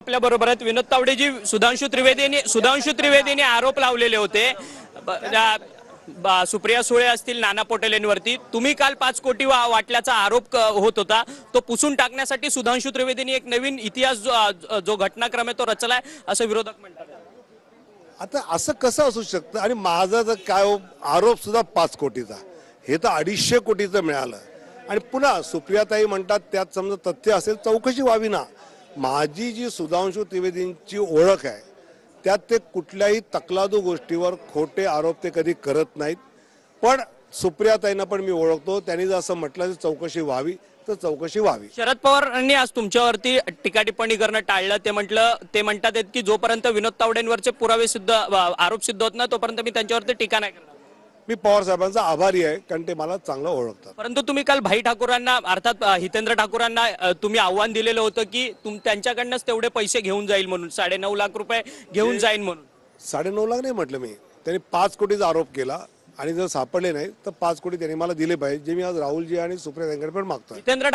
आपल्या बरोबर आहेत विनोद तावडेजी। सुधांशु त्रिवेदीने आरोप लावलेले होते सुप्रिया सुळे असतील, नाना पटोलेंवरती। तुम्ही काल 5 कोटी वाटल्याचा आरोप होत होता, तो पुसून टाकण्यासाठी सुधांशु त्रिवेदीने एक नवीन इतिहास जो घटनाक्रम आहे तो रचलाय असं विरोधक म्हणतात। आता असं कसं असू शकतं? आणि माझा जर काय आरोप सुद्धा 5 कोटीचा, हे तर 250 कोटीचं मिळालं। आणि पुन्हा सुप्रियाताई म्हणतात त्यात समजा तथ्य असेल चौकशी व्हावी ना। माझी जी सुधांशु त्रिवेदींची ओळख आहे त्यात ते कुठल्याही तकलादू गोष्टीवर खोटे आरोप ते कधी करत नाहीत। पण सुप्रियाताईंना पण मी ओळखतो, त्यांनी जर असं म्हटलं की चौकशी व्हावी तर चौकशी व्हावी। शरद पवारांनी आज तुमच्यावरती टीका टिप्पणी करणं टाळलं। ते म्हणतात की जोपर्यंत विनोद तावडेंवरचे पुरावे सिद्ध आरोप सिद्ध होत नाही तोपर्यंत मी त्यांच्यावरती टीका नाही करणार। मी पवार साहेबांचा आभारी आहे, कारण ते मला चांगलं ओळखतात। परंतु तुम्ही काल भाई ठाकूरांना अर्थात हितेंद्र ठाकूरांना तुम्ही आव्हान दिलेलं होतं की त्यांच्याकडनंच तेवढे पैसे घेऊन जाईल म्हणून, 9.5 लाख रुपये घेऊन जाईल म्हणून। 9.5 लाख नाही म्हटलं मी, त्यांनी 5 कोटीचा आरोप केला आणि जर सापडले नाही तर 5 कोटी त्यांनी मला दिले पाहिजे, जे मी आज राहुलजी आणि सुप्रिया यांच्याकडे पण मागतोय। हितेंद्र